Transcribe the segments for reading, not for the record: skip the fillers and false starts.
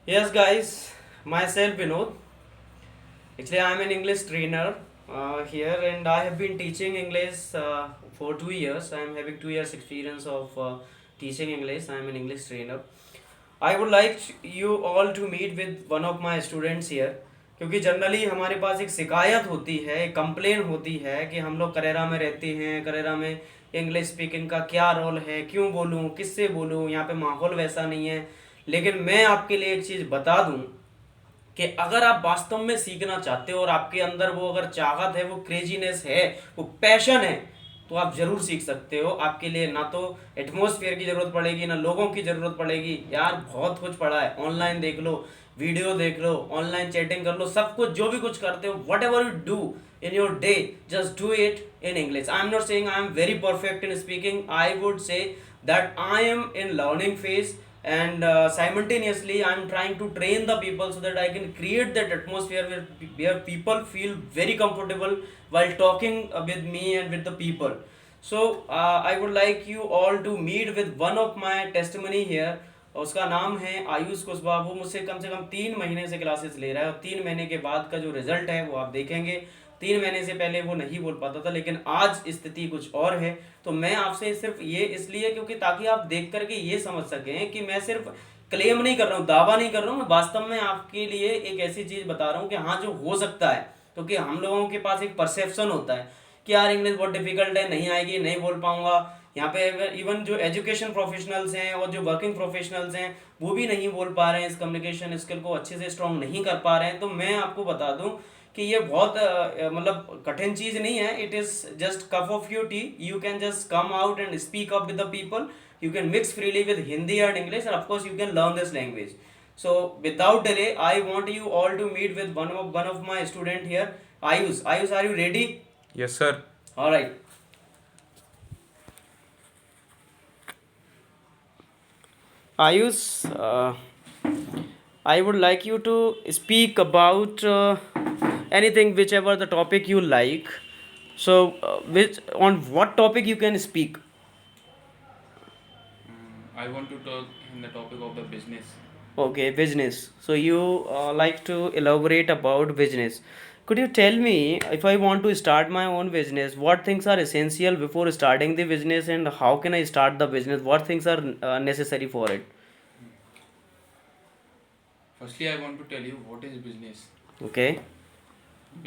Yes, guys, myself Vinod. Actually, I'm an English trainer here, and I have been teaching English for 2 years. I'm having 2 years experience of teaching English. I'm an English trainer. I would like you all to meet with one of my students here, क्योंकि generally हमारे पास एक शिकायत होती है, एक complain होती है कि हम लोग करेरा में रहते हैं, करेरा में इंग्लिश स्पीकिंग का क्या रोल है, क्यों बोलूँ, किससे बोलूँ, यहाँ पे माहौल वैसा नहीं है। लेकिन मैं आपके लिए एक चीज़ बता दूँ कि अगर आप वास्तव में सीखना चाहते हो और आपके अंदर वो अगर चाहत है, वो क्रेजीनेस है, वो पैशन है, तो आप जरूर सीख सकते हो। आपके लिए ना तो एटमोसफियर की जरूरत पड़ेगी, ना लोगों की जरूरत पड़ेगी। यार बहुत कुछ पड़ा है, ऑनलाइन देख लो, वीडियो देख लो, ऑनलाइन चैटिंग कर लो, सब कुछ जो भी कुछ करते हो, what ever you do in your day, just do it in English. I'm not saying I am very perfect in speaking. I would say that I am in learning phase, and simultaneously I'm trying to train the people so that I can create that atmosphere where people feel very comfortable while talking with me and with the people. So I would like you all to meet with one of my testimony here. उसका नाम है आयुष कुशवाहा। वो मुझसे कम से कम 3 महीने से classes ले रहा है, और 3 महीने के बाद का जो रिजल्ट है वो आप देखेंगे। 3 महीने से पहले वो नहीं बोल पाता था, लेकिन आज स्थिति कुछ और है। तो मैं आपसे सिर्फ ये इसलिए, क्योंकि ताकि आप देख करके ये समझ सकें कि मैं सिर्फ क्लेम नहीं कर रहा हूँ, दावा नहीं कर रहा हूँ, मैं वास्तव में आपके लिए एक ऐसी चीज़ बता रहा हूँ कि हाँ, जो हो सकता है। क्योंकि हम लोगों के पास एक परसेप्शन होता है कि यार इंग्लिश बहुत डिफिकल्ट है, नहीं आएगी, नहीं बोल पाऊंगा। यहाँ पे इवन जो एजुकेशन प्रोफेशनल्स हैं और जो वर्किंग प्रोफेशनल्स हैं, वो भी नहीं बोल पा रहे हैं, इस कम्युनिकेशन स्किल को अच्छे से स्ट्रॉन्ग नहीं कर पा रहे हैं। तो मैं आपको बता दूं कि ये बहुत मतलब कठिन चीज़ नहीं है। It is just cup of your T. You can just come out and speak up with the people. You can mix freely with Hindi and English, and of course you can learn this language. So without delay, I want you all to meet with one of my student here, Ayush. Ayush, are you ready? Yes, sir. All right. Ayush, I would like you to speak about anything, whichever the topic you like. So, which on what topic you can speak? I want to talk in the topic of the business. Okay, business. So you like to elaborate about business. Could you tell me, if I want to start my own business, what things are essential before starting the business, and how can I start the business? What things are necessary for it? Firstly, I want to tell you what is business. Okay.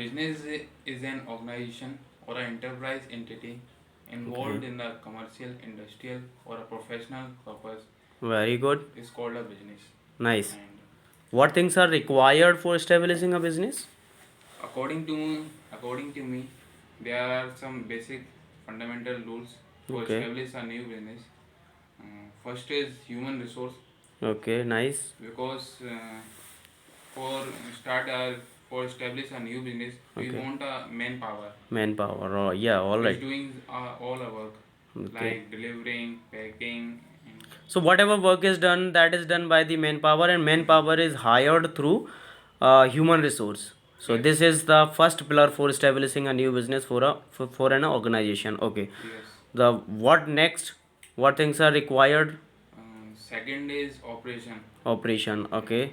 Business is an organization or an enterprise entity involved Okay. in the commercial, industrial, or a professional purpose Very good. is called a business. Nice. And What things are required for establishing a business? according to according to me, there are some basic fundamental rules to Okay. establish a new business. First is human resource Okay. Nice. because for start for establish a new business we Okay. want a manpower Manpower. Oh, yeah. All who is right. doing all our work Okay. like delivering, packing. So whatever work is done, that is done by the manpower, and manpower is hired through human resource. So Yes. this is the first pillar for establishing a new business for an organization. Okay. Yes. The what next? What things are required? Second is operation. Operation. Okay.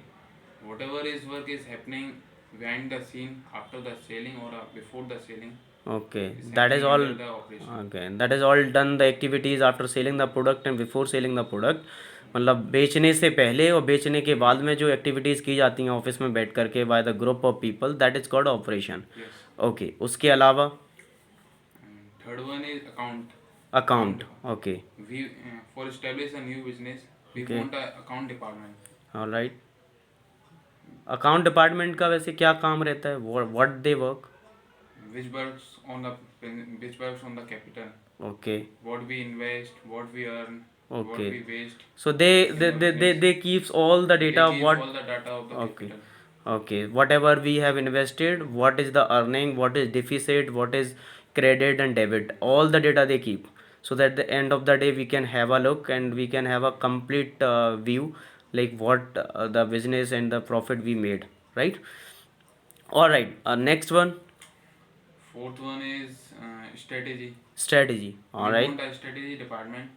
Whatever is work is happening behind the scene after the selling or before the selling Okay. is That is happening all. under the operation. Okay. That is all done, the activities after selling the product and before selling the product. मतलब बेचने से पहले और बेचने के बाद में जो एक्टिविटीज़ की जाती हैं ऑफिस में बैठ करके by the group of people, that is called operation. Yes. Okay, उसके अलावा Third one is account. Account. Okay. We for establish a new business we Okay. want a account department alright. Account department का वैसे क्या काम रहता है? What they work? which works on the which works on the capital, okay. what we invest, what we earn, what okay. we waste so they in they the they they business. They keeps all the They data keeps what. all the data of the Okay. capital. Okay. Whatever we have invested, what is the earning, what is deficit, what is credit and debit, all the data they keep. So that the end of the day we can have a look and we can have a complete view, like what the business and the profit we made, right? All right. Next one, Fourth one is strategy. strategy. All We right. want a strategy department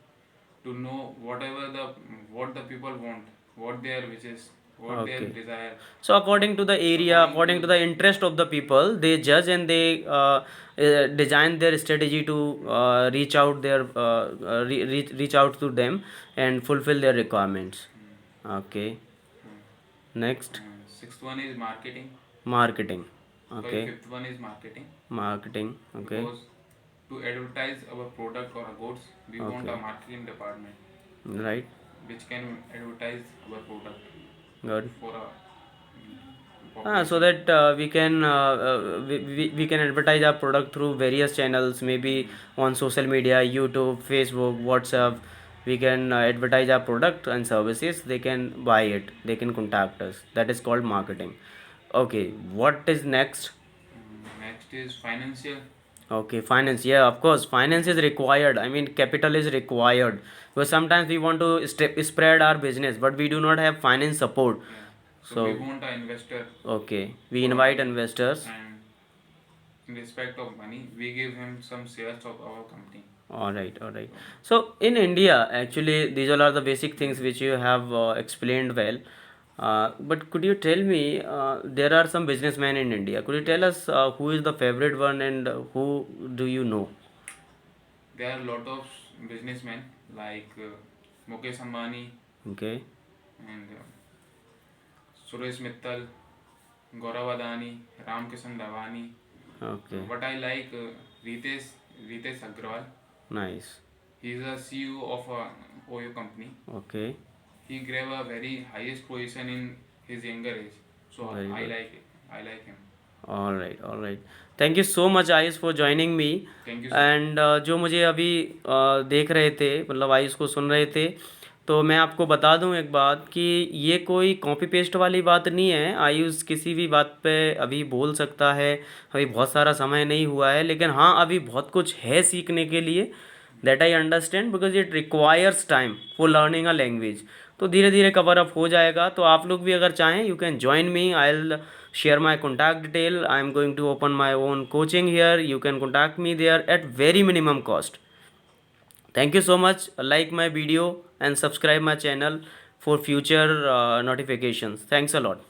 to know whatever the what the people want, what their wishes, what their Okay. desire. So according to the area, according to the interest of the people, they judge and they design their strategy to reach out their reach out to them and fulfill their requirements. Okay. Next, Sixth one is marketing. marketing. Sorry, Okay. fifth one is marketing. Marketing. Okay. Because to advertise our product or goods, we want a Okay. marketing department Right. which can advertise our product Good. for a So population. that we can advertise our product through various channels, maybe on social media, YouTube, Facebook, WhatsApp. We can advertise our product and services. They can buy it. They can contact us. That is called marketing. Okay, what is next? Next is financial. Okay, finance. Yeah, of course, finance is required. I mean, capital is required because sometimes we want to spread our business, but we do not have finance support. Yeah. So we So, want an investor okay, we for our invite company, investors. and in respect of money, we give him some shares of our company. All right, all right. So in India, actually, these all are the basic things which you have explained well. But could you tell me, there are some businessmen in India. Could you tell us who is the favorite one and who do you know? There are a lot of businessmen like Mukesh Ambani Okay, and Suresh Mittal, Gaurav Adani, Ramkishan Lavani. okay, What I like Ritesh Agrawal. nice. He is a CEO of a OYO company. Okay, He grab a very highest position in his younger age. So very I good. like it. I like him. all right, all right. Thank you so much Ayush for joining me. Thank you, sir. And जो मुझे अभी देख रहे थे, मतलब आयुष को सुन रहे थे, तो मैं आपको बता दूं एक बात कि ये कोई कॉपी पेस्ट वाली बात नहीं है। आयुष किसी भी बात पे अभी बोल सकता है, अभी बहुत सारा समय नहीं हुआ है, लेकिन हाँ अभी बहुत कुछ है सीखने के लिए। That I understand because it requires time for learning a language. तो धीरे धीरे कवर अप हो जाएगा। तो आप लोग भी अगर चाहें, you can join me, I will share my contact detail. I am going to open my own coaching here. You can contact me there at very minimum cost. Thank you so much. Like my video and subscribe my channel for future notifications. Thanks a lot.